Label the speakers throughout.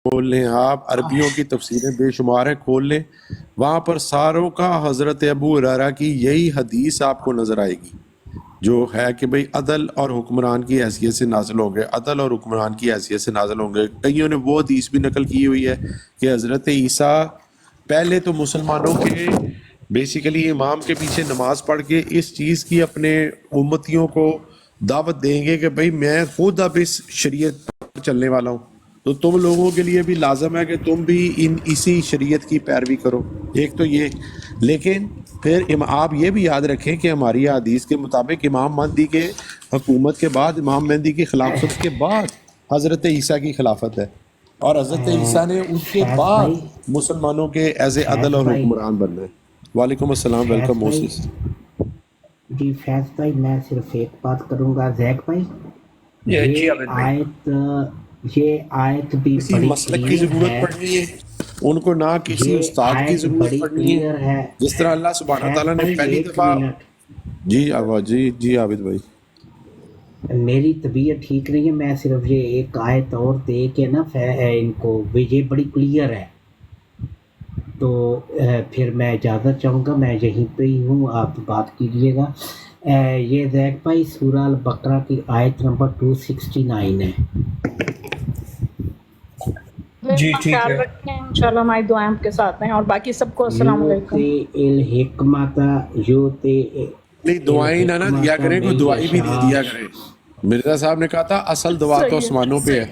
Speaker 1: کھول لیں آپ، عربیوں کی تفسیریں بے شمار ہیں، کھول لیں، وہاں پر ساروں کا حضرت ابو ہریرہ کی یہی حدیث آپ کو نظر آئے گی جو ہے کہ بھئی عدل اور حکمران کی حیثیت سے نازل ہوں گے، عدل اور حکمران کی حیثیت سے نازل ہوں گے۔ کئیوں نے وہ حدیث بھی نقل کی ہوئی ہے کہ حضرت عیسیٰ پہلے تو مسلمانوں کے بیسیکلی امام کے پیچھے نماز پڑھ کے اس چیز کی اپنے امتیوں کو دعوت دیں گے کہ بھئی میں خود اب اس شریعت پر چلنے والا ہوں، تو تم لوگوں کے لیے بھی لازم ہے کہ تم بھی اسی شریعت کی پیروی کرو۔ ایک تو یہ، لیکن پھر آپ یہ بھی یاد رکھیں کہ ہماری حدیث کے مطابق امام مہدی کے حکومت کے بعد، امام مہدی کی خلافت کے بعد حضرت عیسیٰ کی خلافت ہے، اور حضرت عیسیٰ نے اس کے
Speaker 2: فیض
Speaker 1: بعد
Speaker 2: بھائی،
Speaker 1: مسلمانوں کے ایز اے عدل
Speaker 2: فیض
Speaker 1: اور
Speaker 2: بھائی،
Speaker 1: حکمران بننا ہے۔ وعلیکم السلام،
Speaker 2: فیض
Speaker 1: ویلکم
Speaker 2: بھائی،
Speaker 1: موسیس۔
Speaker 2: جی فیض بھائی، میں صرف ایک بات کروں گا زیک بھائی،
Speaker 3: جی
Speaker 2: یہ
Speaker 3: عابد بھائی،
Speaker 2: آیت بھی
Speaker 1: کسی
Speaker 2: بڑی
Speaker 1: مسلک کی
Speaker 2: کلیئر
Speaker 1: ضرورت
Speaker 2: ہے،
Speaker 1: پڑنی ہے ان کو، نہ کسی
Speaker 2: یہ
Speaker 1: استاد کی
Speaker 2: آیت
Speaker 1: ضرورت
Speaker 2: بڑی
Speaker 1: پڑنی ہے۔
Speaker 2: کلیئر ہے۔
Speaker 1: جس طرح اللہ سبحانہ
Speaker 2: فیض
Speaker 1: تعالیٰ نے
Speaker 2: بھائی
Speaker 1: پہلی
Speaker 2: ایک
Speaker 1: دفعہ،
Speaker 2: منٹ،
Speaker 1: جی آواز، جی عابد بھائی۔
Speaker 2: میری طبیعت ٹھیک نہیں ہے، میں صرف یہ ایک آیت اور دے کے نا ان کو، یہ بڑی کلیئر ہے، تو پھر میں اجازت چاہوں گا، میں یہیں پہ ہی ہوں، آپ بات کیجئے گا۔ یہ زیک بھائی سورہ البقرہ کی آیت نمبر 269 ہے۔
Speaker 3: جی
Speaker 4: اپنا
Speaker 3: ٹھیک
Speaker 4: خیال
Speaker 3: ہے۔
Speaker 4: رکھیں، انشاءاللہ ہماری دعائیں آپ کے ساتھ ہیں، اور باقی سب کو السلام علیکم۔
Speaker 2: یوتے الحکمت یوتے
Speaker 1: نہیں، دعائیں نہ دیا
Speaker 2: الحکمت
Speaker 1: کریں،
Speaker 2: میں
Speaker 1: کوئی دعائیں بھی دے
Speaker 2: یشاء،
Speaker 1: دیا کریں۔ مرزا صاحب نے کہا تھا اصل دعا تو
Speaker 4: صحیح ہے۔
Speaker 1: آسمانوں پہ ہے۔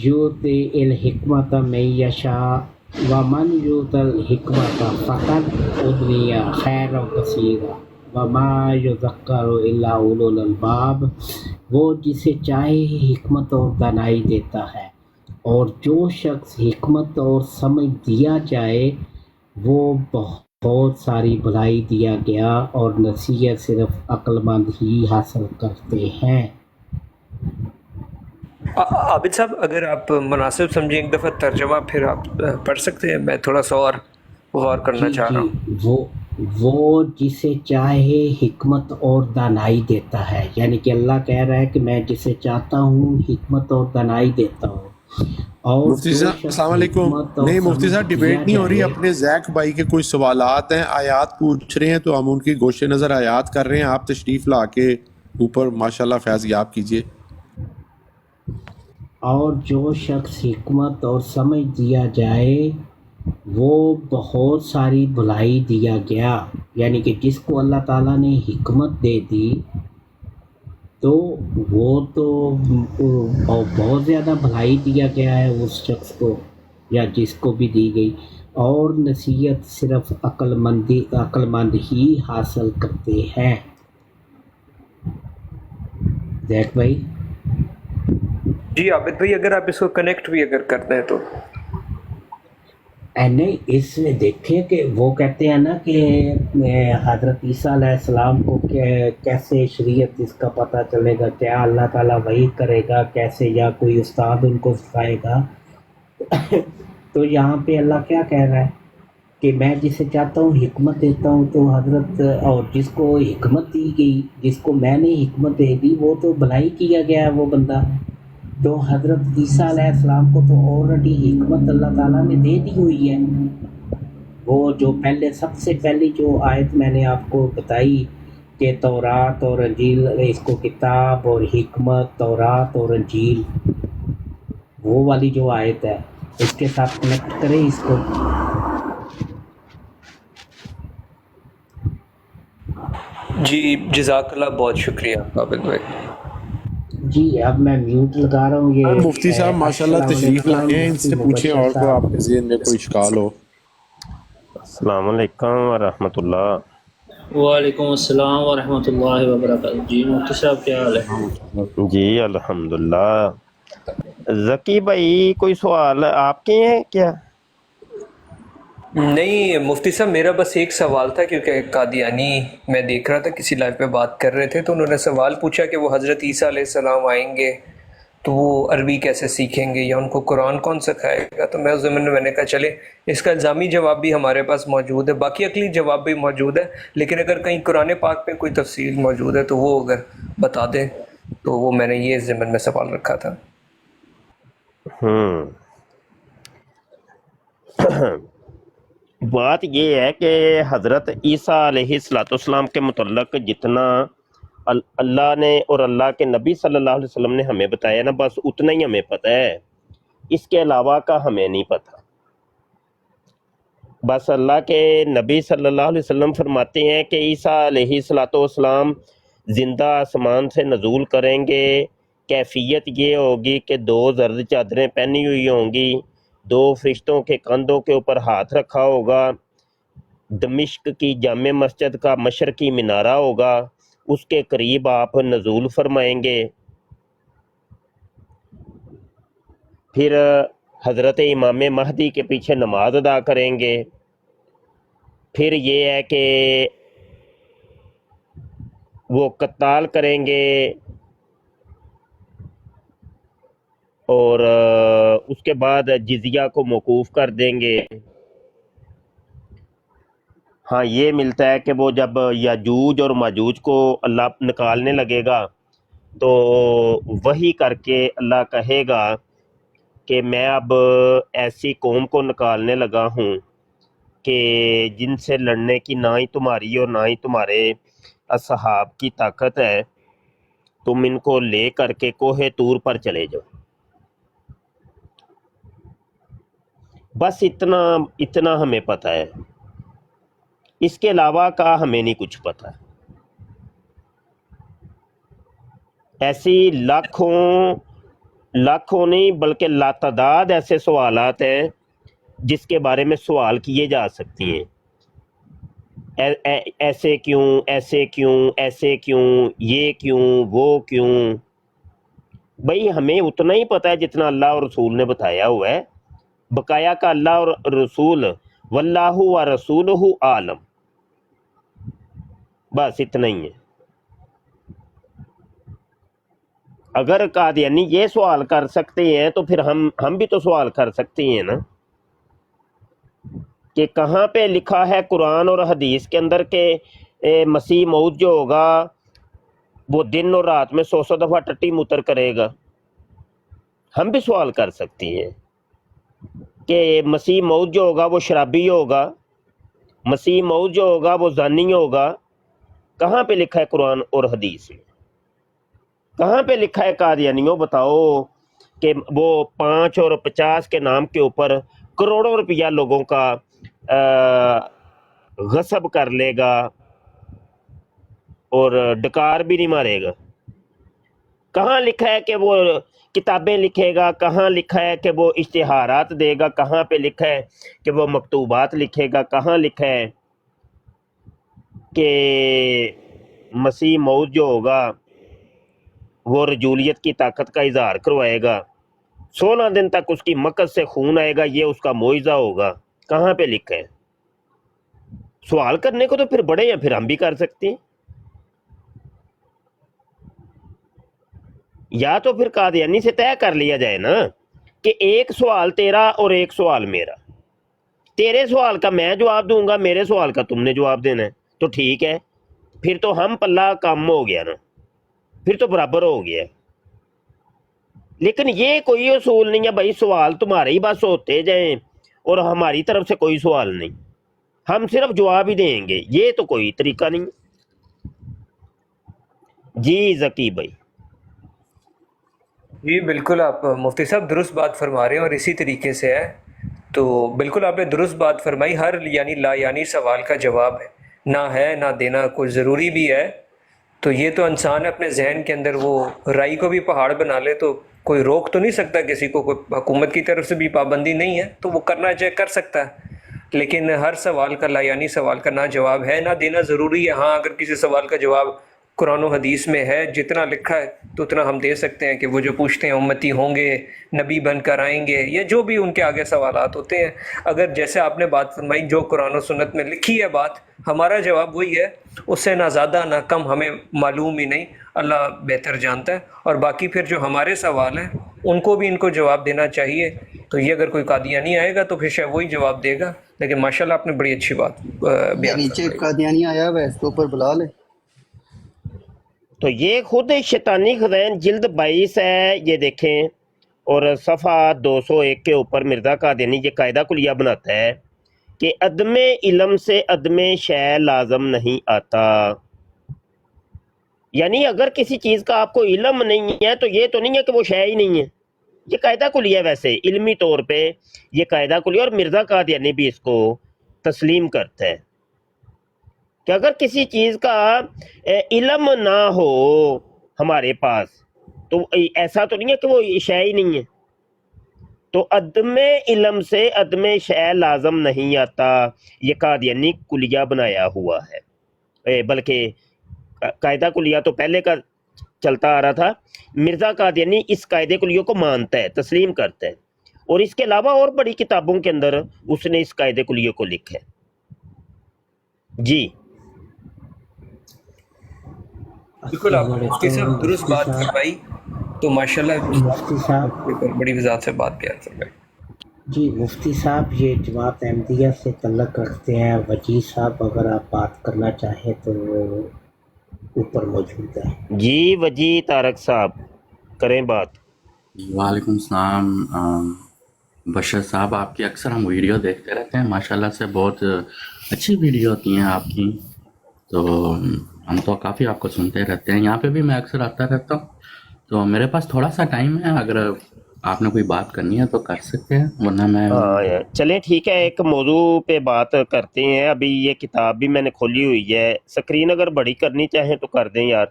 Speaker 2: یوتے الحکمت میں یشاء ومن یوت الحکمت فقد ادنی خیر کثیرا وما یذکر الا اولو الالباب، وہ جسے چاہے حکمت اور دانائی دیتا ہے، اور جو شخص حکمت اور سمجھ دیا جائے وہ بہت ساری بھلائی دیا گیا، اور نصیحت صرف عقل مند ہی حاصل کرتے ہیں۔
Speaker 3: عابد صاحب اگر آپ مناسب سمجھیں ایک دفعہ ترجمہ پھر آپ پڑھ سکتے ہیں، میں تھوڑا سا اور غور کرنا
Speaker 2: جی
Speaker 3: چاہ رہا
Speaker 2: جی،
Speaker 3: ہوں۔
Speaker 2: وہ جسے چاہے حکمت اور دانائی دیتا ہے، یعنی کہ اللہ کہہ رہا ہے کہ میں جسے چاہتا ہوں حکمت اور دانائی دیتا ہوں، اور
Speaker 1: مفتی
Speaker 2: جو
Speaker 1: صاحب
Speaker 2: شخص
Speaker 1: السلام علیکم۔
Speaker 2: حکمت اور
Speaker 1: نہیں مفتی
Speaker 2: سمجھ
Speaker 1: صاحب،
Speaker 2: دیا
Speaker 1: ڈیبیٹ نہیں ہو رہی،
Speaker 2: جائے۔
Speaker 1: اپنے زیک بھائی کے کوئی سوالات ہیں، آیات پوچھ رہے ہیں تو ہم ان کی گوشے نظر آیات کر رہے ہیں، آپ تشریف لا کے اوپر ماشاءاللہ فیض یاب کیجئے۔
Speaker 2: اور جو شخص حکمت اور سمجھ دیا جائے وہ بہت ساری بھلائی دیا گیا، یعنی کہ جس کو اللہ تعالیٰ نے حکمت دے دی تو وہ تو بہت زیادہ بھلائی دیا گیا ہے اس شخص کو، یا جس کو بھی دی گئی، اور نصیحت صرف عقل مند ہی حاصل کرتے ہیں۔ دیکھ بھائی،
Speaker 3: جی عابد بھائی اگر آپ اس کو کنیکٹ بھی اگر کرتے ہیں تو۔
Speaker 2: نہیں، اس میں دیکھیں کہ وہ کہتے ہیں نا کہ حضرت عیسیٰ علیہ السلام کو کیسے شریعت اس کا پتہ چلے گا، کیا اللہ تعالیٰ وحی کرے گا کیسے، یا کوئی استاد ان کو سکھائے گا؟ تو یہاں پہ اللہ کیا کہہ رہا ہے کہ میں جسے چاہتا ہوں حکمت دیتا ہوں، تو حضرت، اور جس کو حکمت دی گئی، جس کو میں نے حکمت دے دی وہ تو بھلائی کیا گیا ہے وہ بندہ، تو حضرت عیسیٰ علیہ السلام کو تو آلریڈی حکمت اللہ تعالیٰ نے دے دی ہوئی ہے۔ وہ جو پہلے سب سے پہلی جو آیت میں نے آپ کو بتائی کہ تورات اور انجیل، اس کو کتاب اور حکمت، تورات اور انجیل، وہ والی جو آیت ہے اس کے ساتھ کنیکٹ کریں اس کو۔
Speaker 3: جی جزاک اللہ، بہت شکریہ عابد بھائی۔
Speaker 2: جی اب میں میوٹ لگا رہا ہوں۔
Speaker 1: اور مفتی صاحب
Speaker 2: یہ
Speaker 1: ماشاءاللہ
Speaker 2: السلام
Speaker 1: تشریف
Speaker 2: علیکم
Speaker 1: لائے ہیں، ان
Speaker 2: مفتی
Speaker 1: سے پوچھیں
Speaker 2: مبشر
Speaker 1: اور کو آپ
Speaker 2: صاحب۔
Speaker 1: کے ذہن میں کوئی اشکال ہو۔
Speaker 5: السلام علیکم ورحمۃ اللہ۔
Speaker 6: وعلیکم السلام ورحمۃ اللہ وبرکاتہ۔ جی مفتی صاحب کیا حال ہے؟
Speaker 5: جی الحمدللہ۔ ذکی بھائی کوئی سوال آپ کے ہیں کیا؟
Speaker 3: نہیں مفتی صاحب، میرا بس ایک سوال تھا، کیونکہ قادیانی میں دیکھ رہا تھا کسی لائف پہ بات کر رہے تھے تو انہوں نے سوال پوچھا کہ وہ حضرت عیسیٰ علیہ السلام آئیں گے تو وہ عربی کیسے سیکھیں گے، یا ان کو قرآن کون سکھائے گا؟ تو میں اس زمانے میں نے کہا چلے اس کا الزامی جواب بھی ہمارے پاس موجود ہے، باقی عقلی جواب بھی موجود ہے، لیکن اگر کہیں قرآن پاک پہ کوئی تفصیل موجود ہے تو وہ اگر بتا دیں تو وہ میں نے یہ ضمن میں سوال رکھا تھا۔
Speaker 5: بات یہ ہے کہ حضرت عیسیٰ علیہ السلام کے متعلق جتنا اللہ نے اور اللہ کے نبی صلی اللہ علیہ وسلم نے ہمیں بتایا نا، بس اتنا ہی ہمیں پتہ ہے، اس کے علاوہ کا ہمیں نہیں پتہ۔ بس اللہ کے نبی صلی اللہ علیہ وسلم فرماتے ہیں کہ عیسیٰ علیہ السلام زندہ آسمان سے نزول کریں گے، کیفیت یہ ہوگی کہ 2 زرد چادریں پہنی ہوئی ہوں گی، 2 فرشتوں کے کندھوں کے اوپر ہاتھ رکھا ہوگا، دمشق کی جامع مسجد کا مشرقی مینارہ ہوگا، اس کے قریب آپ نزول فرمائیں گے۔ پھر حضرت امام مہدی کے پیچھے نماز ادا کریں گے۔ پھر یہ ہے کہ وہ قتال کریں گے اور اس کے بعد جزیہ کو موقوف کر دیں گے۔ ہاں یہ ملتا ہے کہ وہ جب یاجوج اور ماجوج کو اللہ نکالنے لگے گا تو وہی کر کے اللہ کہے گا کہ میں اب ایسی قوم کو نکالنے لگا ہوں کہ جن سے لڑنے کی نہ ہی تمہاری اور نہ ہی تمہارے اصحاب کی طاقت ہے، تم ان کو لے کر کے کوہ طور پر چلے جاؤ۔ بس اتنا ہمیں پتہ ہے، اس کے علاوہ کا ہمیں نہیں کچھ پتہ۔ ایسی لاکھوں نہیں بلکہ لاتعداد ایسے سوالات ہیں جس کے بارے میں سوال کیے جا سکتی ہیں، ایسے کیوں، ایسے کیوں، ایسے کیوں، یہ کیوں، وہ کیوں۔ بھئی ہمیں اتنا ہی پتہ ہے جتنا اللہ اور رسول نے بتایا ہوا ہے، بقایا کا اللہ اور رسول واللہ و رسولہ عالم، بس اتنا ہی ہے۔ اگر قادیانی یہ سوال کر سکتے ہیں تو پھر ہم بھی تو سوال کر سکتے ہیں نا، کہ کہاں پہ لکھا ہے قرآن اور حدیث کے اندر کہ مسیح موعود جو ہوگا وہ دن اور رات میں 100 دفعہ ٹٹی موتر کرے گا؟ ہم بھی سوال کر سکتے ہیں کہ مسیح موعود جو ہوگا وہ شرابی ہوگا، مسیح موعود جو ہوگا وہ زانی ہوگا۔ کہاں پہ لکھا ہے قرآن اور حدیث میں؟ کہاں پہ لکھا ہے قادیانیوں بتاؤ کہ وہ 5 اور 50 کے نام کے اوپر کروڑوں روپیہ لوگوں کا غصب کر لے گا اور ڈکار بھی نہیں مارے گا؟ کہاں لکھا ہے کہ وہ کتابیں لکھے گا؟ کہاں لکھا ہے کہ وہ اشتہارات دے گا؟ کہاں پہ لکھا ہے کہ وہ مکتوبات لکھے گا؟ کہاں لکھا ہے کہ مسیح موعود جو ہوگا وہ رجولیت کی طاقت کا اظہار کروائے گا، 16 دن تک اس کی مکث سے خون آئے گا، یہ اس کا معجزہ ہوگا؟ کہاں پہ لکھا ہے؟ سوال کرنے کو تو پھر بڑے ہیں، پھر ہم بھی کر سکتے ہیں۔ یا تو پھر قادیانی سے طے کر لیا جائے نا کہ ایک سوال تیرا اور ایک سوال میرا، تیرے سوال کا میں جواب دوں گا، میرے سوال کا تم نے جواب دینا ہے، تو ٹھیک ہے، پھر تو ہم پلہ کم ہو گیا نا، پھر تو برابر ہو گیا۔ لیکن یہ کوئی اصول نہیں ہے بھائی سوال تمہارے ہی بس ہوتے جائیں اور ہماری طرف سے کوئی سوال نہیں، ہم صرف جواب ہی دیں گے، یہ تو کوئی طریقہ نہیں۔ جی ذکی بھائی۔
Speaker 3: جی بالکل، آپ مفتی صاحب درست بات فرما رہے ہیں اور اسی طریقے سے ہے۔ تو بالکل آپ نے درست بات فرمائی، ہر یعنی لا یعنی سوال کا جواب ہے نہ دینا کوئی ضروری بھی ہے۔ تو یہ تو انسان اپنے ذہن کے اندر وہ رائی کو بھی پہاڑ بنا لے تو کوئی روک تو نہیں سکتا کسی کو، کوئی حکومت کی طرف سے بھی پابندی نہیں ہے، تو وہ کرنا چاہے کر سکتا ہے، لیکن ہر سوال کا لا یعنی سوال کا نہ جواب ہے نہ دینا ضروری ہے۔ ہاں اگر کسی سوال کا جواب قرآن و حدیث میں ہے، جتنا لکھا ہے تو اتنا ہم دے سکتے ہیں کہ وہ جو پوچھتے ہیں امتی ہوں گے، نبی بن کر آئیں گے، یا جو بھی ان کے آگے سوالات ہوتے ہیں، اگر جیسے آپ نے بات فرمائی جو قرآن و سنت میں لکھی ہے بات، ہمارا جواب وہی ہے، اس سے نہ زیادہ نہ کم، ہمیں معلوم ہی نہیں، اللہ بہتر جانتا ہے۔ اور باقی پھر جو ہمارے سوال ہیں ان کو بھی ان کو جواب دینا چاہیے۔ تو یہ اگر کوئی قادیانی آئے گا تو پھر شاید وہی جواب دے گا، لیکن ماشاءاللہ آپ نے بڑی اچھی بات بیان
Speaker 7: نیچے
Speaker 3: فرمائی۔
Speaker 7: قادیانی آیا ہوا ہے، اس کے اوپر بلا لے۔
Speaker 5: تو یہ خود شیطانی خزائن جلد 22 ہے، یہ دیکھیں، اور صفحہ 201 کے اوپر مرزا قادیانی یہ قاعدہ کلیہ بناتا ہے کہ عدم علم سے عدم شے لازم نہیں آتا. یعنی اگر کسی چیز کا آپ کو علم نہیں ہے تو یہ تو نہیں ہے کہ وہ شے ہی نہیں ہے. یہ قاعدہ کلیہ ہے ویسے علمی طور پہ یہ قاعدہ کلیہ، اور مرزا قادیانی بھی اس کو تسلیم کرتا ہے کہ اگر کسی چیز کا علم نہ ہو ہمارے پاس تو ایسا تو نہیں ہے کہ وہ شے ہی نہیں ہے. تو عدم علم سے عدم شے لازم نہیں آتا، یہ قادیانی کلیہ بنایا ہوا ہے. بلکہ قاعدہ کلیہ تو پہلے کا چلتا آ رہا تھا. مرزا قادیانی اس قاعدے کلیہ کو مانتا ہے، تسلیم کرتا ہے، اور اس کے علاوہ اور بڑی کتابوں کے اندر اس نے اس قاعدے کلیہ کو لکھا ہے. جی
Speaker 3: بالکل آپ
Speaker 2: السلام
Speaker 3: مفتی
Speaker 2: علیکم
Speaker 3: صاحب درست
Speaker 2: مفتی
Speaker 3: بات
Speaker 2: صاحب.
Speaker 3: فرمائی. تو ماشاءاللہ
Speaker 2: مفتی صاحب
Speaker 3: بڑی وضاحت سے بات کیا فرمائی.
Speaker 2: جی مفتی صاحب یہ جماعت احمدیہ سے تعلق رکھتے ہیں. وجیح صاحب اگر آپ بات کرنا چاہیں تو وہ اوپر موجود ہے.
Speaker 5: جی وجی طارق صاحب کریں بات.
Speaker 8: وعلیکم السلام. بشر صاحب آپ کی اکثر ہم ویڈیو دیکھتے رہتے ہیں، ماشاءاللہ سے بہت اچھی ویڈیو ہوتی ہیں آپ کی، تو ہم تو کافی آپ کو سنتے رہتے ہیں. یہاں پہ بھی میں اکثر آتا رہتا ہوں. تو میرے پاس تھوڑا سا ٹائم ہے، اگر آپ نے کوئی بات کرنی ہے تو کر سکتے ہیں، ورنہ میں
Speaker 5: ہاں چلیں ٹھیک ہے، ایک موضوع پہ بات کرتے ہیں. ابھی یہ کتاب بھی میں نے کھولی ہوئی ہے، سکرین اگر بڑی کرنی چاہیں تو کر دیں یار،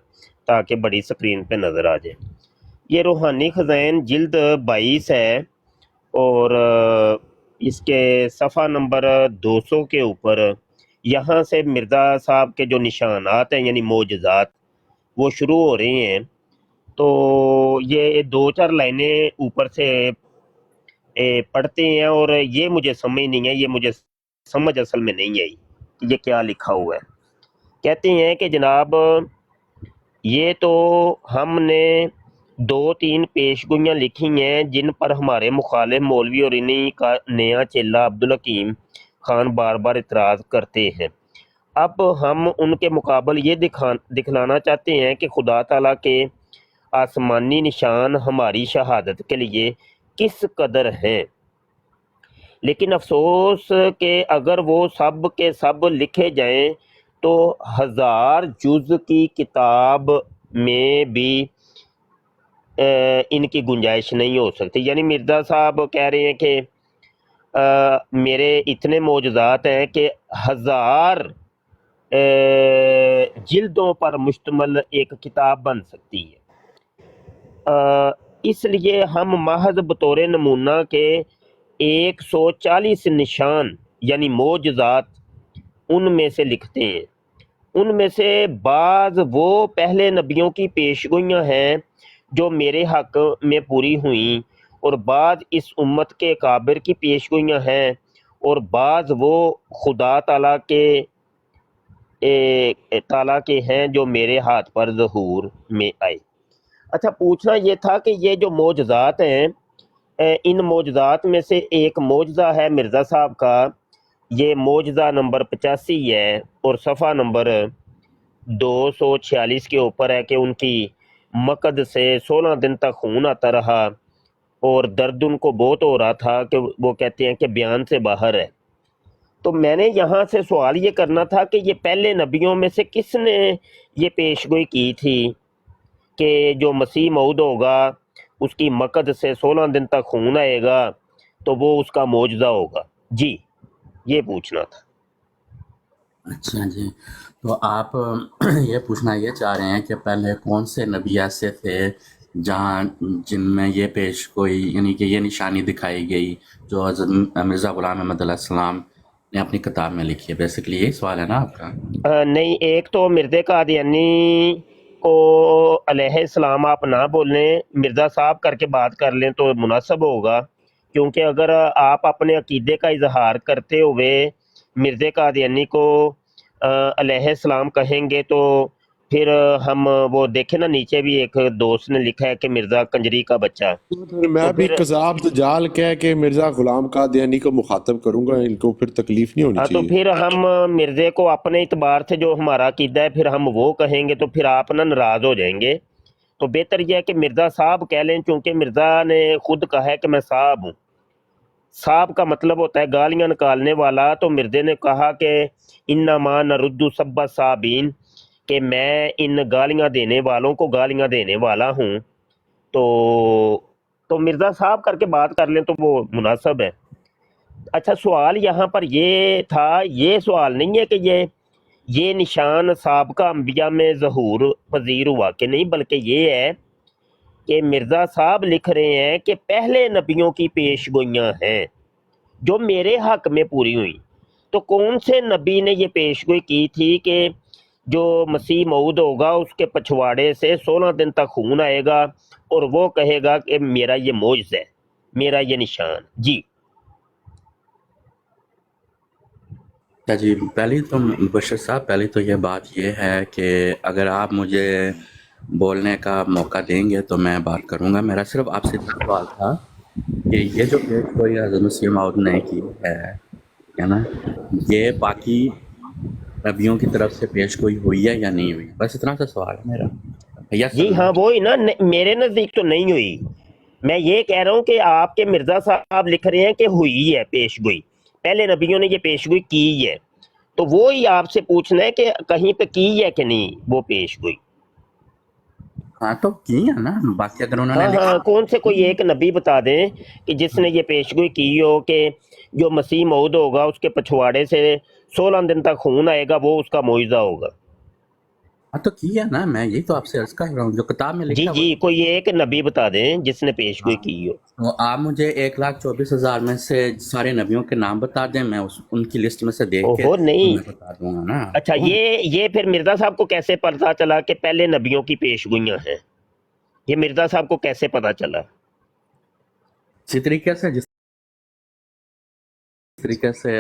Speaker 5: تاکہ بڑی سکرین پہ نظر آ جائے. یہ روحانی خزائن جلد 22 ہے، اور اس کے صفحہ نمبر 200 کے اوپر یہاں سے مرزا صاحب کے جو نشانات ہیں یعنی معجزات وہ شروع ہو رہے ہیں. تو یہ 2-4 لائنیں اوپر سے پڑھتے ہیں، اور یہ مجھے سمجھ نہیں ہے، یہ مجھے سمجھ اصل میں نہیں آئی کہ یہ کیا لکھا ہوا ہے. کہتے ہیں کہ جناب یہ تو ہم نے 2-3 پیشگوئیاں لکھی ہیں جن پر ہمارے مخالف مولوی اور انہی کا نیا چیلا عبدالحکیم خان بار بار اعتراض کرتے ہیں. اب ہم ان کے مقابل یہ دکھلانا چاہتے ہیں کہ خدا تعالیٰ کے آسمانی نشان ہماری شہادت کے لیے کس قدر ہیں، لیکن افسوس کہ اگر وہ سب کے سب لکھے جائیں تو 1000 جز کی کتاب میں بھی ان کی گنجائش نہیں ہو سکتی. یعنی مرزا صاحب کہہ رہے ہیں کہ میرے اتنے معجزات ہیں کہ 1000 جلدوں پر مشتمل ایک کتاب بن سکتی ہے. اس لیے ہم محض بطور نمونہ کے 140 نشان یعنی معجزات ان میں سے لکھتے ہیں. ان میں سے بعض وہ پہلے نبیوں کی پیشگوئیاں ہیں جو میرے حق میں پوری ہوئیں، اور بعض اس امت کے کابر کی پیشگوئیاں ہیں، اور بعض وہ خدا تعالیٰ کے ہیں جو میرے ہاتھ پر ظہور میں آئے. اچھا پوچھنا یہ تھا کہ یہ جو معجزات ہیں ان معجزات میں سے ایک معجزہ ہے مرزا صاحب کا، یہ معجزہ نمبر 85 ہے، اور صفحہ نمبر 246 کے اوپر ہے کہ ان کی مقد سے 16 دن تک خون آتا رہا اور درد ان کو بہت ہو رہا تھا کہ وہ کہتے ہیں کہ بیان سے باہر ہے. تو میں نے یہاں سے سوال یہ کرنا تھا کہ یہ پہلے نبیوں میں سے کس نے یہ پیشگوئی کی تھی کہ جو مسیح موعود ہوگا اس کی مقد سے 16 دن تک خون آئے گا تو وہ اس کا معجزہ ہوگا. جی یہ پوچھنا تھا.
Speaker 8: اچھا جی، تو آپ یہ پوچھنا یہ چاہ رہے ہیں کہ پہلے کون سے نبی ایسے تھے جن میں یہ پیش کوئی یعنی کہ یہ نشانی دکھائی گئی جو حضرت مرزا غلام احمد علیہ السلام نے اپنی کتاب میں لکھی ہے؟ بیسکلی یہی سوال ہے نا آپ کا؟
Speaker 5: نہیں، ایک تو مرزا قادیانی کو علیہ السلام آپ نہ بولیں، مرزا صاحب کر کے بات کر لیں تو مناسب ہوگا، کیونکہ اگر آپ اپنے عقیدے کا اظہار کرتے ہوئے مرزا قادیانی کو علیہ السلام کہیں گے تو پھر ہم وہ دیکھیں نا نیچے بھی ایک دوست نے لکھا ہے کہ مرزا کنجری کا بچہ.
Speaker 1: میں
Speaker 5: تو
Speaker 1: بھی
Speaker 5: پھر
Speaker 1: کذاب دجال کہہ کے مرزا غلام قادیانی کو مخاطب کروں گا، ان کو پھر تکلیف نہیں ہونی
Speaker 5: تو
Speaker 1: چاہیے.
Speaker 5: پھر ہم مرزے کو اپنے اعتبار سے جو ہمارا عقیدہ ہے پھر ہم وہ کہیں گے تو پھر آپ نہ ناراض ہو جائیں گے. تو بہتر یہ ہے کہ مرزا صاحب کہہ لیں، چونکہ مرزا نے خود کہا ہے کہ میں صاحب ہوں۔ صاحب کا مطلب ہوتا ہے گالیاں نکالنے والا، تو مرزے نے کہا کہ انما نرد سب صابین، کہ میں ان گالیاں دینے والوں کو گالیاں دینے والا ہوں۔ تو مرزا صاحب کر کے بات کر لیں تو وہ مناسب ہے۔ اچھا سوال یہاں پر یہ تھا، یہ سوال نہیں ہے کہ یہ نشان سابقہ انبیاء میں ظہور پذیر ہوا کہ نہیں، بلکہ یہ ہے کہ مرزا صاحب لکھ رہے ہیں کہ پہلے نبیوں کی پیش گوئیاں ہیں جو میرے حق میں پوری ہوئی۔ تو کون سے نبی نے یہ پیش گوئی کی تھی کہ جو مسیح موعود ہوگا اس کے پچھواڑے سے 16 دن تک خون آئے گا اور وہ کہے گا کہ میرا یہ معجزہ ہے، میرا یہ نشان؟ جی
Speaker 8: جی پہلی تو بشر صاحب، پہلی تو یہ بات یہ ہے کہ اگر آپ مجھے بولنے کا موقع دیں گے تو میں بات کروں گا۔ میرا صرف آپ سے سوال تھا کہ یہ جو پیش گوئی حضرت مسیح موعود نے کی ہے نا، یہ باقی نبیوں کی طرف سے پیش گوئی ہوئی ہے یا نہیں ہوئی؟ بس اتنا سا سوال ہے میرا۔ یس
Speaker 5: جی ہاں وہی نا، میرے نزدیک تو نہیں ہوئی۔ میں یہ کہہ رہا ہوں کہ آپ کے مرزا صاحب لکھ رہے ہیں کہ ہوئی ہے پیش گوئی، پہلے نبیوں نے یہ پیش گوئی کی ہے، تو وہی آپ سے پوچھنا ہے کہ کہیں پہ کی ہے کہ نہیں وہ پیش گوئی۔
Speaker 8: ہاں تو کی ہے نا، باقی اگر انہوں نے
Speaker 5: ہاں
Speaker 8: لکھا
Speaker 5: ہاں، کون سے کوئی ایک نبی بتا دیں کہ جس نے یہ پیش گوئی کی ہو کہ جو مسیح موعود ہوگا اس کے پچھواڑے سے 16 دن تک خون آئے گا، وہ اس کا معجزہ ہوگا۔
Speaker 8: ہاں تو کی ہے نا، میں یہی تو آپ سے عرض کر رہا ہوں، جو کتاب میں
Speaker 5: جی
Speaker 8: لکھا
Speaker 5: جی، کوئی ایک نبی بتا دیں جس نے پیش گوئی
Speaker 8: ہاں
Speaker 5: کی ہو۔
Speaker 8: تو آپ مجھے 1,24,000 میں سے سارے نبیوں کے نام بتا دیں، میں ان کی لسٹ میں سے دیکھ کے
Speaker 5: اوہو نہیں،
Speaker 8: میں بتا دوں گا نا
Speaker 5: اچھا
Speaker 8: آپ کو۔
Speaker 5: یہ پھر مرزا صاحب کو کیسے پتہ چلا کہ پہلے نبیوں کی پیش گوئیاں ہیں؟ یہ مرزا صاحب کو کیسے پتہ چلا؟
Speaker 8: اسی طریقے سے جس طریقے سے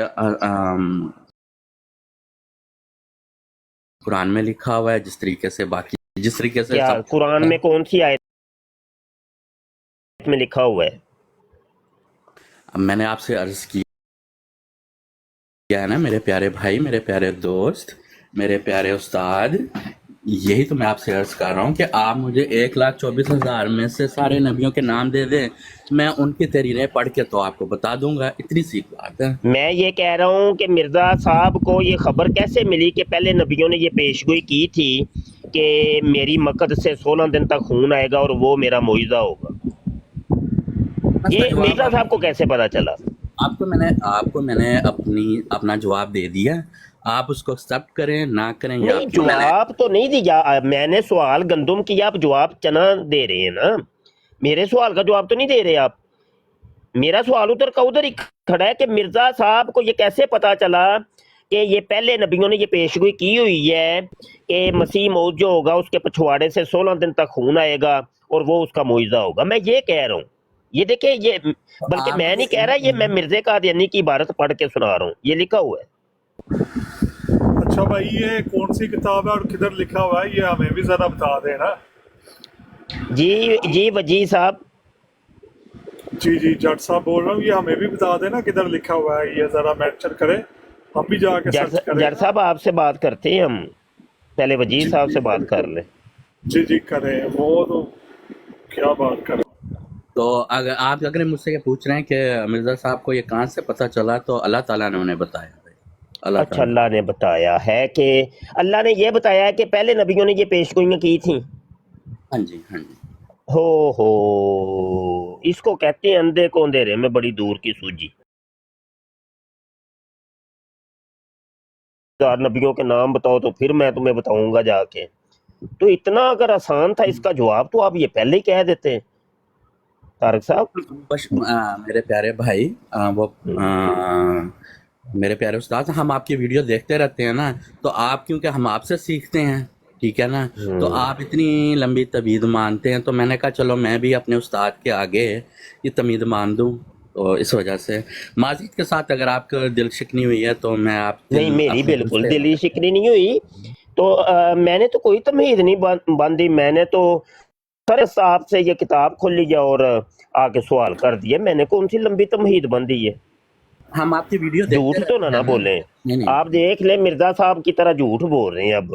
Speaker 8: قرآن میں لکھا ہوا ہے، جس طریقے سے باقی جس طریقے سے
Speaker 5: کیا
Speaker 8: سب
Speaker 5: قرآن میں کون سی آیت میں لکھا ہوا ہے؟
Speaker 8: میں نے آپ سے عرض کیا ہے نا میرے پیارے بھائی، میرے پیارے دوست، میرے پیارے استاد، یہی تو میں آپ سے عرض کر رہا ہوں کہ آپ مجھے 1,24,000 میں سے سارے نبیوں کے نام دے دیں، میں ان کی تحریریں پڑھ کے تو آپ کو بتا دوں گا، اتنی سی بات ہے۔
Speaker 5: میں یہ کہہ رہا ہوں کہ مرزا صاحب کو یہ خبر کیسے ملی کہ پہلے نبیوں نے یہ پیش گوئی کی تھی کہ میری مقد سے 16 دن تک خون آئے گا اور وہ میرا معجزہ ہوگا؟
Speaker 8: اس کا
Speaker 5: یہ
Speaker 8: جواب
Speaker 5: مرزا صاحب کو کیسے پتا چلا؟
Speaker 8: آپ کو میں نے اپنا جواب دے دیا، آپ اس کو ایکسپٹ کریں نہ کریں یا
Speaker 5: نہیں جواب تو نہیں دیا، میں نے سوال گندم کیا، آپ جواب چنا دے رہے ہیں نا، میرے سوال کا جواب تو نہیں دے رہے آپ۔ میرا سوال ادھر کا ادھر ہی کھڑا ہے کہ مرزا صاحب کو یہ کیسے پتا چلا کہ یہ پہلے نبیوں نے یہ پیش گوئی کی ہوئی ہے کہ مسیح موعود جو ہوگا اس کے پچھواڑے سے 16 دن تک خون آئے گا اور وہ اس کا معجزہ ہوگا؟ میں یہ کہہ رہا ہوں، یہ دیکھیں، یہ بلکہ میں نہیں کہہ رہا، یہ میں مرزا قادیانی کی عبارت پڑھ کے سنا رہا ہوں، یہ لکھا ہوا ہے۔
Speaker 9: اچھا بھائی، یہ کون سی کتاب ہے اور کدھر لکھا ہوا ہے، یہ ہمیں بھی ذرا بتا دیں نا۔
Speaker 5: جی وجی صاحب،
Speaker 9: جی جٹ صاحب بول رہا ہوں، یہ ہمیں بھی بتا دیں نا کدھر لکھا ہوا ہے، یہ ذرا مینشن کریں، ہم بھی جا کے سرچ کریں۔
Speaker 5: جٹ صاحب آپ سے بات کرتے ہیں ہم، پہلے وجی صاحب سے بات کر لیں۔
Speaker 9: جی کریں، وہ تو کیا بات کریں۔
Speaker 8: تو اگر مجھ سے یہ پوچھ رہے ہیں کہ مرزا صاحب کو یہ کہاں سے پتہ چلا، تو اللہ تعالیٰ نے انہیں بتایا ہے،
Speaker 5: اچھا اللہ نے بتایا ہے، کہ اللہ نے یہ بتایا ہے کہ پہلے نبیوں نے یہ پیش گوئیاں کی تھیں؟
Speaker 8: ہاں جی
Speaker 5: ہو اس کو کہتے ہیں اندھے کو اندھیرے میں بڑی دور کی سوجی۔ نبیوں کے نام بتاؤ تو پھر میں تمہیں بتاؤں گا جا کے، تو اتنا اگر آسان تھا اس کا جواب تو آپ یہ پہلے ہی کہہ دیتے ہیں طارق صاحب۔
Speaker 8: میرے پیارے بھائی، میرے پیارے استاد، ہم آپ کی ویڈیو دیکھتے رہتے ہیں نا، تو آپ کیونکہ ہم آپ سے سیکھتے ہیں، ٹھیک ہے نا، تو آپ اتنی لمبی تمہید مانتے ہیں، تو میں نے کہا چلو میں بھی اپنے استاد کے آگے یہ تمہید مان دوں، تو اس وجہ سے ماجد کے ساتھ اگر آپ کو دل شکنی ہوئی ہے تو میں آپ
Speaker 5: نہیں، میری بالکل دلی شکنی نہیں ہوئی، تو میں نے تو کوئی تمہید نہیں باندھی، میں نے تو سر صاحب سے یہ کتاب کھول لیا اور آ کے سوال کر دیا، میں نے کون سی لمبی تمہید باندھی ہے؟
Speaker 8: ہم آپ کی ویڈیو
Speaker 5: جھوٹ تو نہ بولیں، آپ دیکھ لیں مرزا صاحب کی طرح جھوٹ بول رہے ہیں اب۔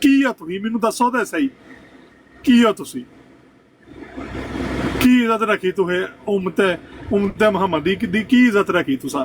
Speaker 9: ਕੀ ਆ ਤੁਸੀਂ ਮੈਨੂੰ ਦੱਸੋ ਤੇ ਸਹੀ ਕੀ ਆ ਤੁਸੀਂ ਕੀ ਇੱਜ਼ਤ ਰੱਖੀ ਤੁਸੀਂ ਉਮਤ ਮੁਹੰਮਦੀ ਦੀ ਕੀ ਇੱਜ਼ਤ ਰੱਖੀ ਤੁਸੀਂ